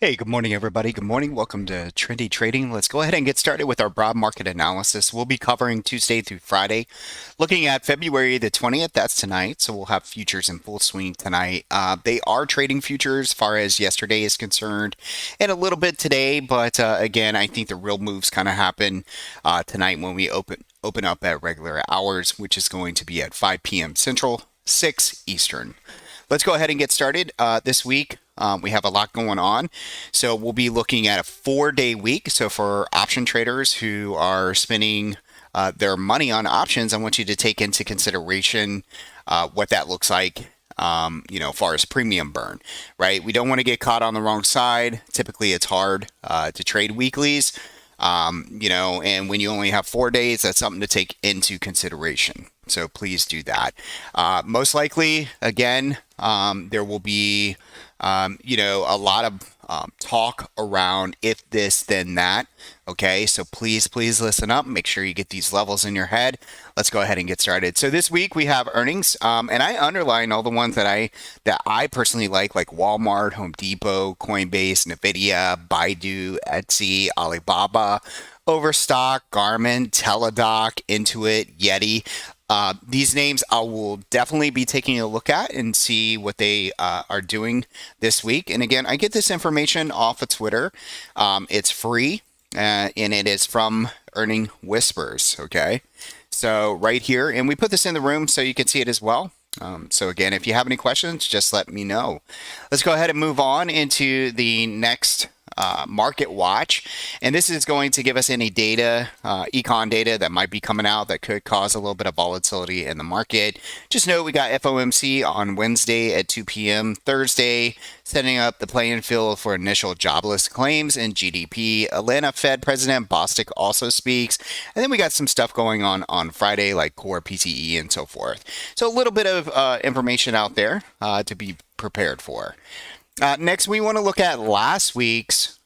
Hey, good morning, everybody. Good morning. Welcome to Trendy Trading. Let's go ahead and get started with our broad market analysis. We'll be covering Tuesday through Friday, looking at February the 20th. That's tonight. So we'll have futures in full swing tonight. They are trading futures as far as yesterday is concerned and a little bit today. But again, I think the real moves kind of happen tonight when we open up at regular hours, which is going to be at 5 p.m. Central, 6 Eastern. Let's go ahead and get started this week. We have a lot going on. So we'll be looking at a 4-day week. So for option traders who are spending their money on options, I want you to take into consideration what that looks like. As far as premium burn, right? We don't want to get caught on the wrong side. Typically, it's hard to trade weeklies. And when you only have 4 days, that's something to take into consideration. So please do that. Most likely, again, there will be, a lot of talk around if this, then that. Okay, so please listen up. Make sure you get these levels in your head. Let's go ahead and get started. So this week we have earnings, and I underline all the ones that I personally like Walmart, Home Depot, Coinbase, Nvidia, Baidu, Etsy, Alibaba, Overstock, Garmin, Teladoc, Intuit, Yeti. These names I will definitely be taking a look at and see what they are doing this week. And again, I get this information off of Twitter. It's free and it is from Earning Whispers. Okay. So right here, and we put this in the room so you can see it as well. So again, if you have any questions, just let me know. Let's go ahead and move on into the next market watch, and this is going to give us any data, econ data that might be coming out that could cause a little bit of volatility in the market. Just know we got FOMC on Wednesday at 2 p.m. Thursday, setting up the playing field for initial jobless claims and GDP. Atlanta Fed President Bostic also speaks, and then we got some stuff going on Friday like core PCE and so forth. So a little bit of information out there to be prepared for. Next, we want to look at last week's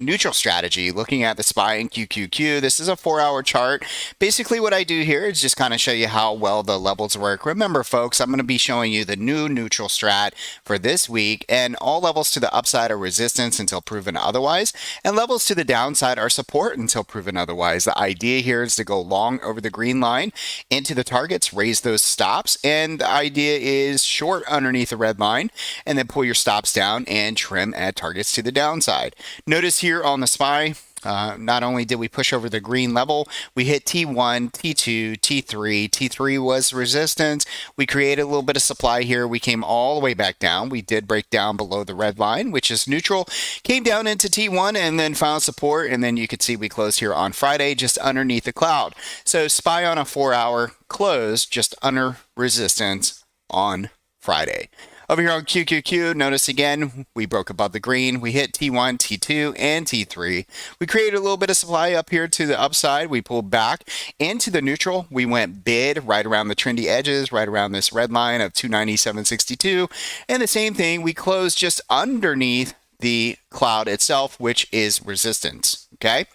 neutral strategy, looking at the SPY and QQQ. This is a 4-hour chart. Basically, what I do here is just kind of show you how well the levels work. Remember, folks, I'm going to be showing you the new neutral strat for this week, and all levels to the upside are resistance until proven otherwise, and levels to the downside are support until proven otherwise. The idea here is to go long over the green line into the targets, raise those stops, and the idea is short underneath the red line, and then pull your stops down and trim at targets to the downside. Notice here on the SPY, not only did we push over the green level, we hit T1, T2, T3. T3 was resistance. We created a little bit of supply here. We came all the way back down. We did break down below the red line, which is neutral. Came down into T1 and then found support. And then you could see we closed here on Friday just underneath the cloud. So SPY on a 4-hour close just under resistance on Friday. Over here on QQQ, notice again, we broke above the green. We hit T1, T2, and T3. We created a little bit of supply up here to the upside. We pulled back into the neutral. We went bid right around the trendy edges, right around this red line of 297.62. And the same thing, we closed just underneath the cloud itself, which is resistance. Okay,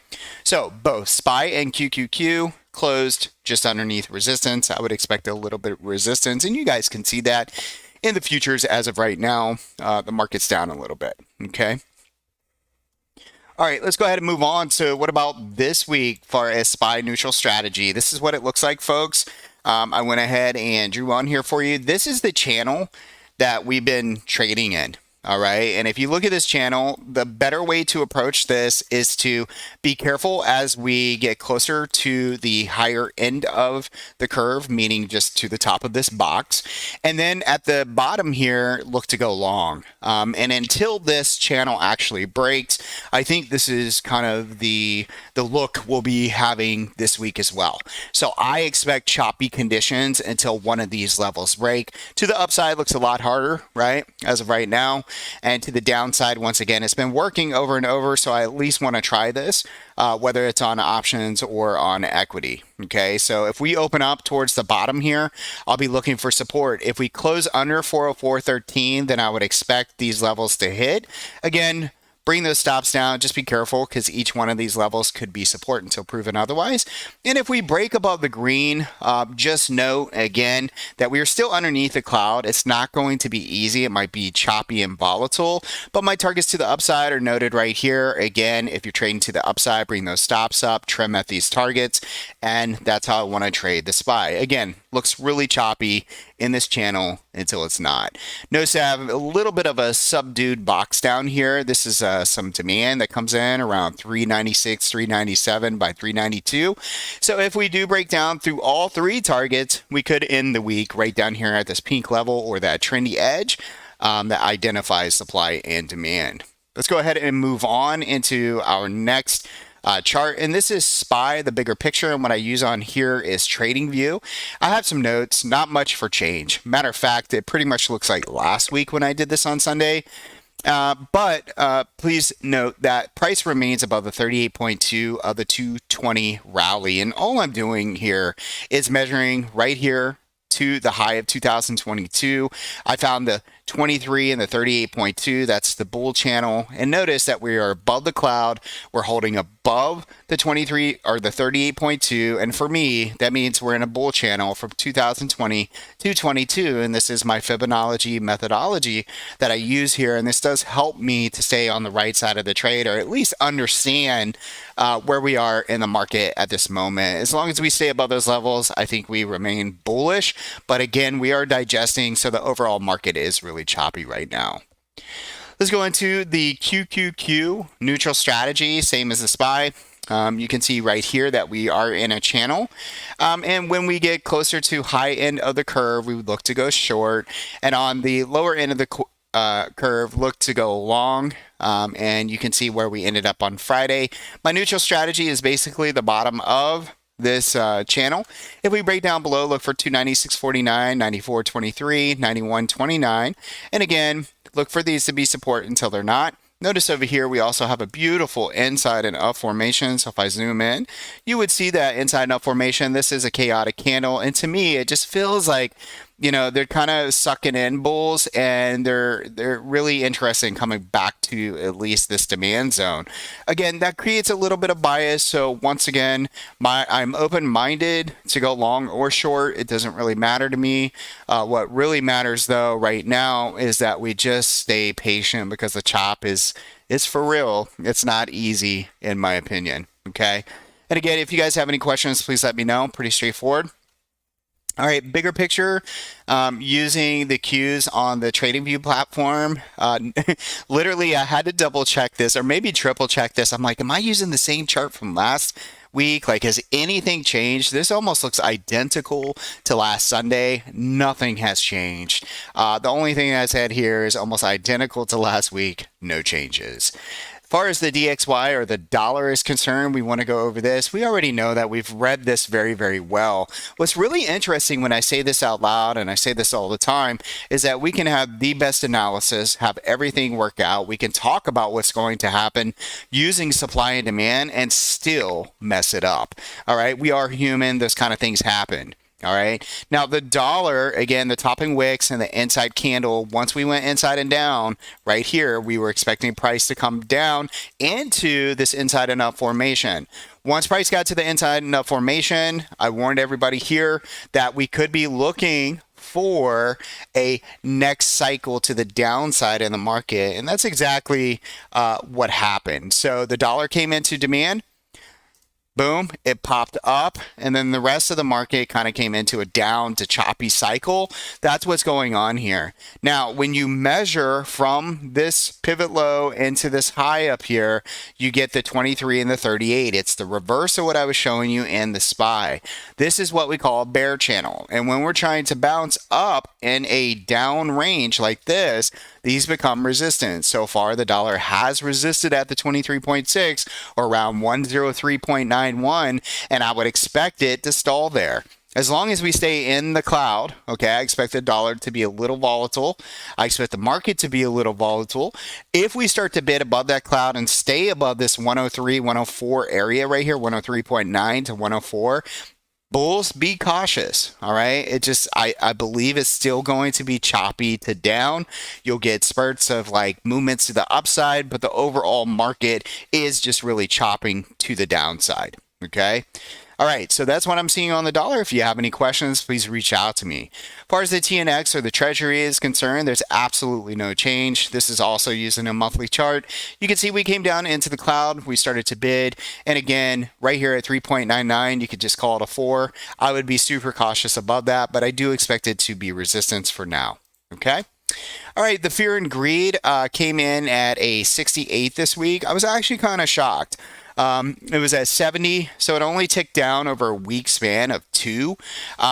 so both SPY and QQQ closed just underneath resistance. I would expect a little bit of resistance, and you guys can see that in the futures as of right now. The market's down a little bit. Okay. All right, let's go ahead and move on. So what about this week for a SPY neutral strategy? This is what it looks like, folks. I went ahead and drew on here for you. This is the channel that we've been trading in. All right. And if you look at this channel, the better way to approach this is to be careful as we get closer to the higher end of the curve, meaning just to the top of this box. And then at the bottom here, look to go long. And until this channel actually breaks, I think this is kind of the look we'll be having this week as well. So I expect choppy conditions until one of these levels break. To the upside looks a lot harder, right? As of right now. And to the downside, once again, it's been working over and over, so I at least want to try this, whether it's on options or on equity. Okay, so if we open up towards the bottom here, I'll be looking for support. If we close under 404.13, then I would expect these levels to hit. Again, bring those stops down. Just be careful because each one of these levels could be support until proven otherwise. And if we break above the green, just note again that we are still underneath the cloud. It's not going to be easy. It might be choppy and volatile, but my targets to the upside are noted right here. Again, if you're trading to the upside, bring those stops up, trim at these targets, and that's how I want to trade the SPY. Again, looks really choppy in this channel until it's not. Notice I have a little bit of a subdued box down here. This is some demand that comes in around 396, 397 by 392. So if we do break down through all three targets, we could end the week right down here at this pink level or that trendy edge that identifies supply and demand. Let's go ahead and move on into our next chart, and this is SPY, the bigger picture, and what I use on here is TradingView. I have some notes, not much for change. Matter of fact, it pretty much looks like last week when I did this on Sunday. But please note that price remains above the 38.2 of the 220 rally, and all I'm doing here is measuring right here to the high of 2022. I found the 23 and the 38.2, that's the bull channel, and notice that we are above the cloud. We're holding above the 23 or the 38.2, and for me that means we're in a bull channel from 2020 to 22, and this is my Fibonacci methodology that I use here, and this does help me to stay on the right side of the trade, or at least understand where we are in the market at this moment. As long as we stay above those levels, I think we remain bullish, but again, we are digesting, so the overall market is really choppy right now. Let's go into the QQQ neutral strategy, same as the SPY. You can see right here that we are in a channel, and when we get closer to high end of the curve, we would look to go short, and on the lower end of the curve, look to go long, and you can see where we ended up on Friday. My neutral strategy is basically the bottom of this channel. If we break down below, look for 296.49, 94.23, 91.29, and again, look for these to be support until they're not. Notice over here we also have a beautiful inside and up formation. So if I zoom in, you would see that inside and up formation. This is a chaotic candle, and to me it just feels like, you know, they're kind of sucking in bulls, and they're really interested in coming back to at least this demand zone. Again, that creates a little bit of bias. So once again, I'm open-minded to go long or short. It doesn't really matter to me. What really matters though right now is that we just stay patient, because the chop is for real. It's not easy in my opinion. Okay. And again, if you guys have any questions, please let me know. Pretty straightforward. All right, bigger picture, using the cues on the TradingView platform. Literally, I had to double check this, or maybe triple check this. I'm like, am I using the same chart from last week? Like, has anything changed? This almost looks identical to last Sunday. Nothing has changed. The only thing I said here is almost identical to last week. No changes. As far as the DXY or the dollar is concerned, we want to go over this. We already know that. We've read this very, very well. What's really interesting when I say this out loud, and I say this all the time, is that we can have the best analysis, have everything work out. We can talk about what's going to happen using supply and demand and still mess it up. All right, we are human. Those kind of things happen. All right. Now the dollar, again, the topping wicks and the inside candle, once we went inside and down right here, we were expecting price to come down into this inside and up formation. Once price got to the inside and up formation, I warned everybody here that we could be looking for a next cycle to the downside in the market. And that's exactly what happened. So the dollar came into demand. Boom, it popped up, and then the rest of the market kind of came into a down to choppy cycle. That's what's going on here. Now, when you measure from this pivot low into this high up here, you get the 23 and the 38. It's the reverse of what I was showing you in the SPY. This is what we call a bear channel. And when we're trying to bounce up in a down range like this, these become resistance. So far, the dollar has resisted at the 23.6 or around 103.91, and I would expect it to stall there. As long as we stay in the cloud, okay, I expect the dollar to be a little volatile. I expect the market to be a little volatile. If we start to bid above that cloud and stay above this 103, 104 area right here, 103.9 to 104, Bulls, be cautious. All right. I believe it's still going to be choppy to down. You'll get spurts of like movements to the upside, but the overall market is just really chopping to the downside. Okay. All right, so that's what I'm seeing on the dollar. If you have any questions, please reach out to me. As far as the TNX or the Treasury is concerned, there's absolutely no change. This is also using a monthly chart. You can see we came down into the cloud. We started to bid. And again, right here at 3.99, you could just call it a 4. I would be super cautious above that, but I do expect it to be resistance for now. Okay? All right, the fear and greed came in at a 68 this week. I was actually kind of shocked. It was at 70, so it only ticked down over a week span of 2.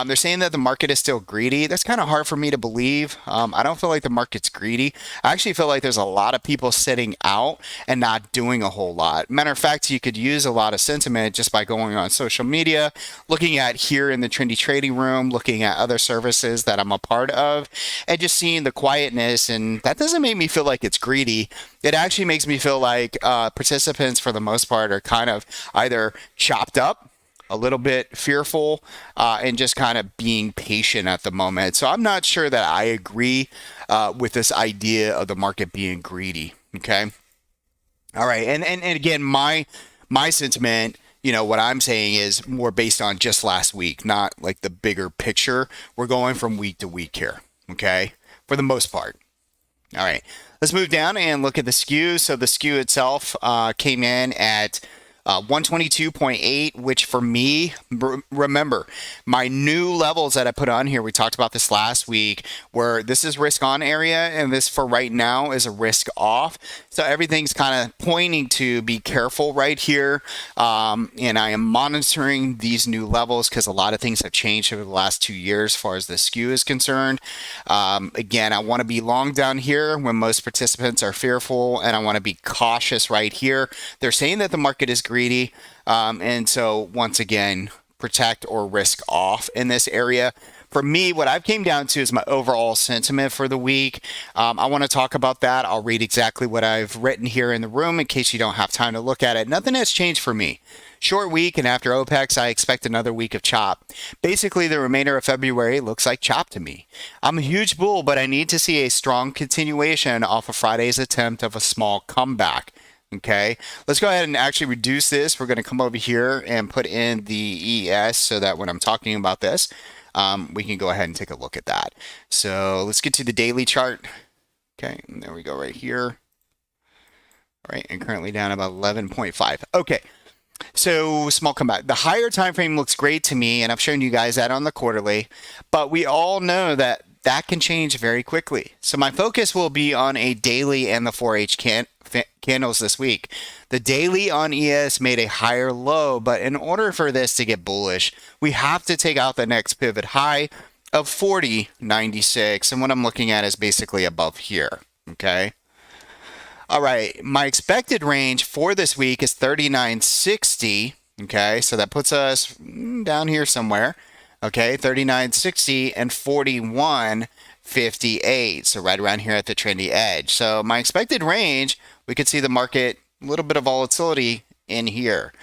They're saying that the market is still greedy. That's kind of hard for me to believe. I don't feel like the market's greedy. I actually feel like there's a lot of people sitting out and not doing a whole lot. Matter of fact, you could use a lot of sentiment just by going on social media, looking at here in the Trendy Trading Room, looking at other services that I'm a part of, and just seeing the quietness. And that doesn't make me feel like it's greedy. It actually makes me feel like participants, for the most part, are kind of either chopped up, a little bit fearful, and just kind of being patient at the moment. So I'm not sure that I agree with this idea of the market being greedy. Okay. All right. And again, my sentiment, what I'm saying is more based on just last week, not like the bigger picture. We're going from week to week here. Okay. For the most part. All right, let's move down and look at the skew. So the skew itself came in at 122.8, which for me, remember, my new levels that I put on here, we talked about this last week, where this is risk on area and this for right now is a risk off. So everything's kind of pointing to be careful right here. And I am monitoring these new levels because a lot of things have changed over the last 2 years as far as the skew is concerned. Again, I want to be long down here when most participants are fearful, and I want to be cautious right here. They're saying that the market is greedy. And so once again, protect or risk off in this area. For me, what I've came down to is my overall sentiment for the week. I want to talk about that. I'll read exactly what I've written here in the room in case you don't have time to look at it. Nothing has changed for me. Short week, and after OPEX, I expect another week of chop. Basically, the remainder of February looks like chop to me. I'm a huge bull, but I need to see a strong continuation off of Friday's attempt of a small comeback. Okay, let's go ahead and actually reduce this. We're going to come over here and put in the ES so that when I'm talking about this, we can go ahead and take a look at that. So let's get to the daily chart. Okay, and there we go right here. All right, and currently down about 11.5. Okay. So small comeback. The higher time frame looks great to me, and I've shown you guys that on the quarterly, but we all know that that can change very quickly. So my focus will be on a daily and the 4H candles this week. The daily on ES made a higher low, but in order for this to get bullish, we have to take out the next pivot high of 40.96, and what I'm looking at is basically above here. Okay. All right, my expected range for this week is 39.60. Okay, so that puts us down here somewhere. Okay, 39.60 and 41.58. So right around here at the trendy edge. So my expected range, we could see the market, a little bit of volatility in here.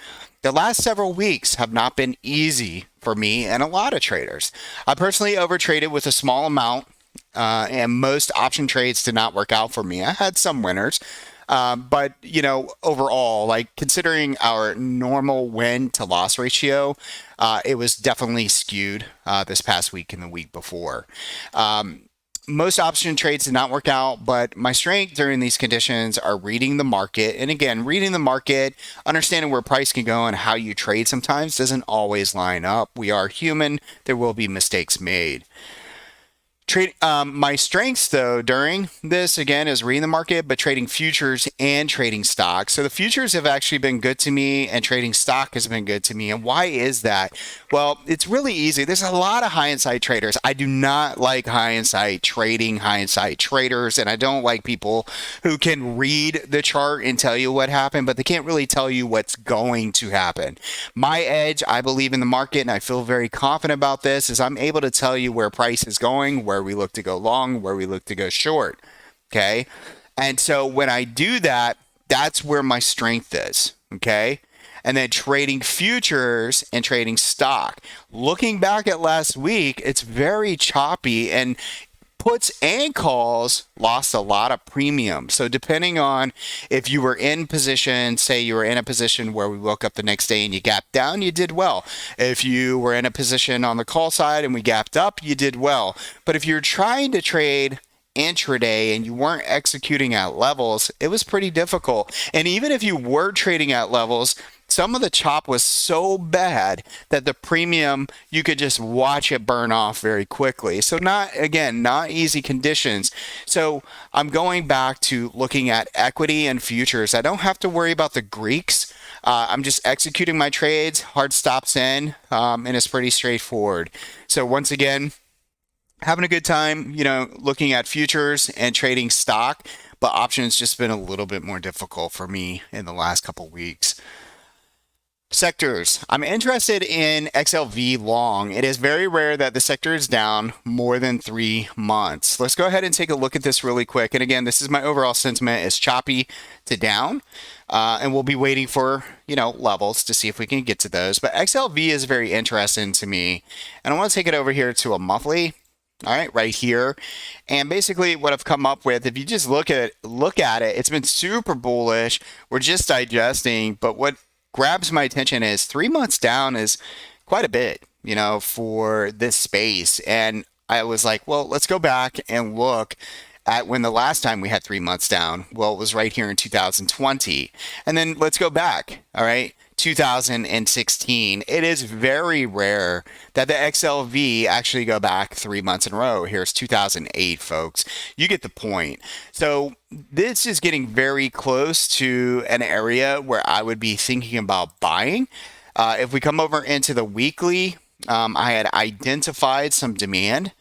The last several weeks have not been easy for me and a lot of traders. I personally overtraded with a small amount. And most option trades did not work out for me. I had some winners, but overall, like considering our normal win to loss ratio, it was definitely skewed this past week and the week before. Most option trades did not work out, but my strength during these conditions are reading the market. And again, reading the market, understanding where price can go and how you trade sometimes doesn't always line up. We are human. There will be mistakes made. My strengths, though, during this, again, is reading the market, but trading futures and trading stocks. So the futures have actually been good to me, and trading stock has been good to me. And why is that? Well, it's really easy. There's a lot of high-insight traders. I do not like high-insight trading, high-insight traders, and I don't like people who can read the chart and tell you what happened, but they can't really tell you what's going to happen. My edge, I believe in the market, and I feel very confident about this, is I'm able to tell you where price is going, where we look to go long, where we look to go short. Okay. And so when I do that, that's where my strength is. Okay. and then trading futures and trading stock. Looking back at last week, it's very choppy, and puts and calls lost a lot of premium. So depending on if you were in position, say you were in a position where we woke up the next day and you gapped down, you did well. If you were in a position on the call side and we gapped up, you did well. But if you're trying to trade intraday and you weren't executing at levels, it was pretty difficult. And even if you were trading at levels, some of the chop was so bad that the premium, you could just watch it burn off very quickly. So not easy conditions. So I'm going back to looking at equity and futures. I don't have to worry about the Greeks. I'm just executing my trades, hard stops in, and it's pretty straightforward. So once again, having a good time, looking at futures and trading stock, but options just been a little bit more difficult for me in the last couple weeks. Sectors. I'm interested in XLV long. It is very rare that the sector is down more than 3 months. Let's go ahead and take a look at this really quick. And again, this is my overall sentiment. It's choppy to down. And we'll be waiting for, levels to see if we can get to those. But XLV is very interesting to me. And I want to take it over here to a monthly. All right, right here. And basically what I've come up with, if you just look at it, it's been super bullish. We're just digesting, but what grabs my attention is 3 months down is quite a bit, for this space. And I was like, well, let's go back and look at when the last time we had 3 months down. Well, it was right here in 2020. And then let's go back, all right, 2016. It is very rare that the XLV actually go back 3 months in a row. Here's 2008, folks. You get the point. So this is getting very close to an area where I would be thinking about buying. If we come over into the weekly, I had identified some demand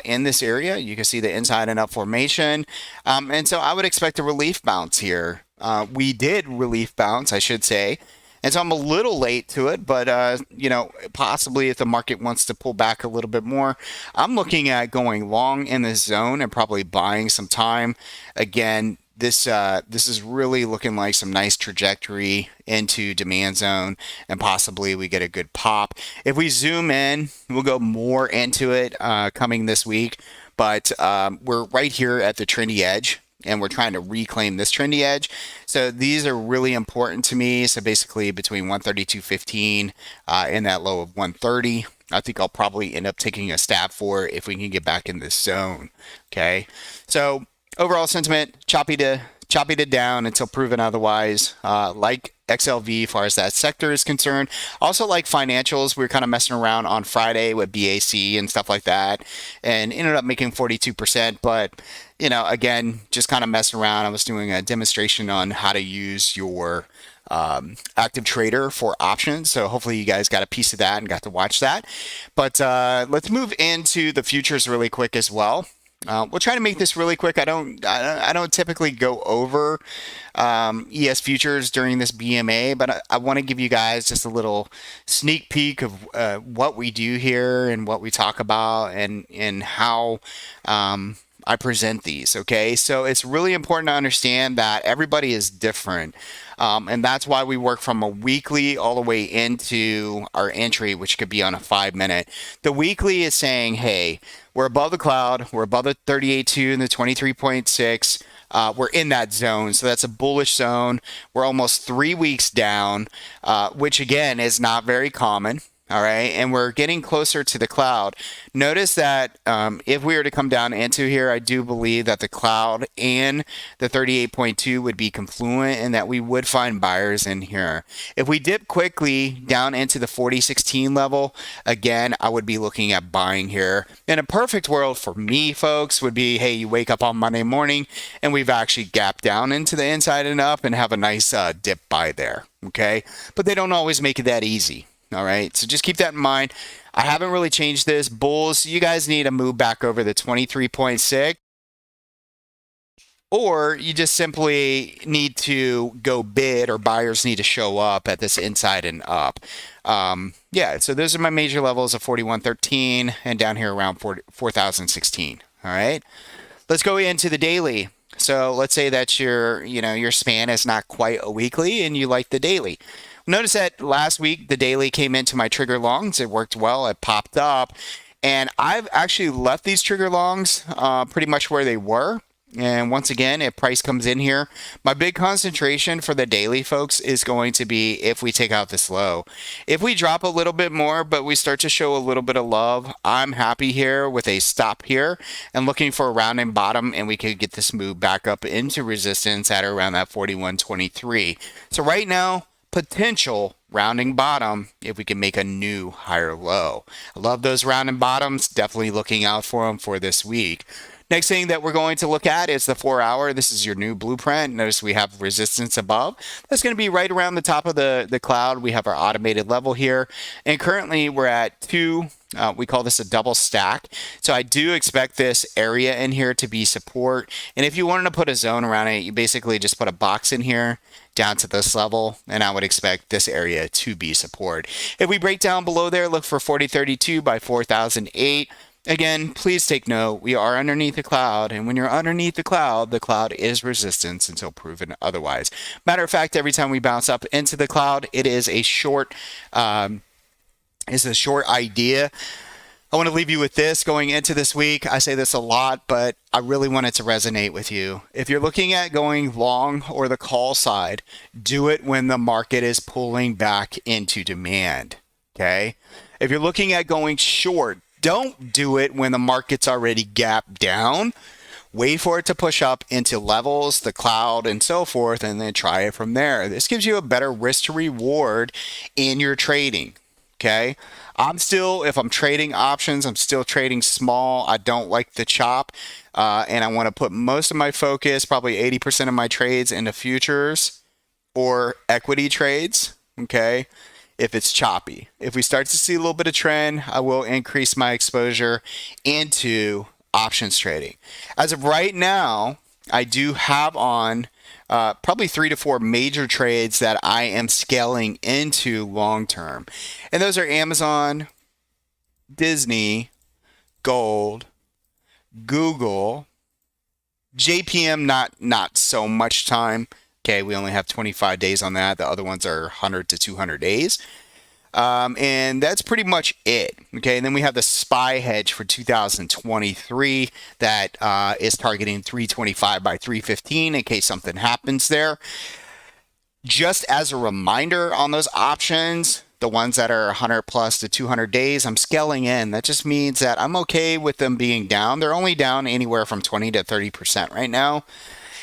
in this area. You can see the inside and up formation. And so I would expect a relief bounce here. We did relief bounce, I should say. And so I'm a little late to it, but possibly if the market wants to pull back a little bit more, I'm looking at going long in this zone and probably buying some time. Again, this is really looking like some nice trajectory into demand zone, and possibly we get a good pop. If we zoom in, we'll go more into it coming this week, but we're right here at the trendy edge, and we're trying to reclaim this trendy edge. So these are really important to me. So basically between 132.15 and that low of 130, I think I'll probably end up taking a stab for it if we can get back in this zone. Okay. So overall sentiment, choppy to down until proven otherwise. Like XLV as far as that sector is concerned. Also like financials, we were kind of messing around on Friday with BAC and stuff like that, and ended up making 42%. But again, just kind of messing around. I was doing a demonstration on how to use your active trader for options. So hopefully you guys got a piece of that and got to watch that. But let's move into the futures really quick as well. We'll try to make this really quick. I don't typically go over ES futures during this BMA, but I want to give you guys just a little sneak peek of what we do here and what we talk about and how I present these. Okay, so it's really important to understand that everybody is different. And that's why we work from a weekly all the way into our entry, which could be on a 5-minute. The weekly is saying, hey, we're above the cloud, we're above the 38.2 and the 23.6. We're in that zone, so that's a bullish zone. We're almost 3 weeks down, which again is not very common. All right, and we're getting closer to the cloud. Notice that if we were to come down into here, I do believe that the cloud and the 38.2 would be confluent and that we would find buyers in here. If we dip quickly down into the 40.16 level, again, I would be looking at buying here. In a perfect world for me, folks, would be, hey, you wake up on Monday morning and we've actually gapped down into the inside and up and have a nice dip buy there, okay? But they don't always make it that easy. All right, so just keep that in mind. I haven't really changed this. Bulls, you guys need to move back over the 23.6, or you just simply need to go bid, or buyers need to show up at this inside and up. Yeah, so those are my major levels of 41.13 and down here around 4,016. All right, let's go into the daily. So let's say that your span is not quite a weekly and you like the daily. Notice that last week the daily came into my trigger longs. It worked well. It popped up. And I've actually left these trigger longs pretty much where they were. And once again, if price comes in here, my big concentration for the daily, folks, is going to be if we take out this low. If we drop a little bit more, but we start to show a little bit of love, I'm happy here with a stop here and looking for a rounding bottom, and we could get this move back up into resistance at around that 41.23. So right now, potential rounding bottom if we can make a new higher low. I love those rounding bottoms. Definitely looking out for them for this week. Next thing that we're going to look at is the 4 hour. This is your new blueprint. Notice we have resistance above. That's going to be right around the top of the cloud. We have our automated level here. And currently we're at 2. We call this a double stack. So I do expect this area in here to be support. And if you wanted to put a zone around it, you basically just put a box in here down to this level, and I would expect this area to be support. If we break down below there, look for 4032 by 4008. Again, please take note, we are underneath the cloud, and when you're underneath the cloud is resistance until proven otherwise. Matter of fact, every time we bounce up into the cloud, it is a short idea. I want to leave you with this going into this week. I say this a lot, but I really want it to resonate with you. If you're looking at going long or the call side, do it when the market is pulling back into demand. Okay? If you're looking at going short, don't do it when the market's already gapped down. Wait for it to push up into levels, the cloud, and so forth, and then try it from there. This gives you a better risk to reward in your trading. Okay? If I'm trading options, I'm still trading small. I don't like the chop, and I want to put most of my focus, probably 80% of my trades, into futures or equity trades. Okay? If it's choppy. If we start to see a little bit of trend, I will increase my exposure into options trading. As of right now, I do have on probably 3 to 4 major trades that I am scaling into long term. And those are Amazon, Disney, gold, Google, JPM, not so much time. Okay, we only have 25 days on that. The other ones are 100 to 200 days. And that's pretty much it. Okay, and then we have the SPY hedge for 2023 that is targeting 325 by 315 in case something happens there. Just as a reminder on those options, the ones that are 100 plus to 200 days, I'm scaling in. That just means that I'm okay with them being down. They're only down anywhere from 20 to 30% right now.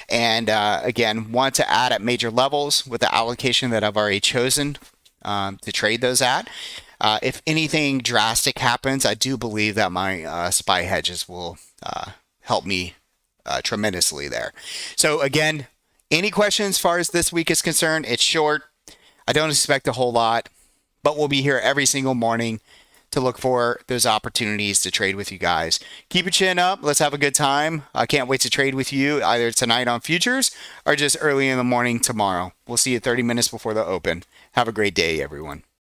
And again, want to add at major levels with the allocation that I've already chosen to trade those at. If anything drastic happens, I do believe that my SPY hedges will help me tremendously there. So again, any questions as far as this week is concerned? It's short. I don't expect a whole lot, but we'll be here every single morning to look for those opportunities to trade with you guys. Keep your chin up. Let's have a good time. I can't wait to trade with you either tonight on futures or just early in the morning tomorrow. We'll see you 30 minutes before the open. Have a great day, everyone.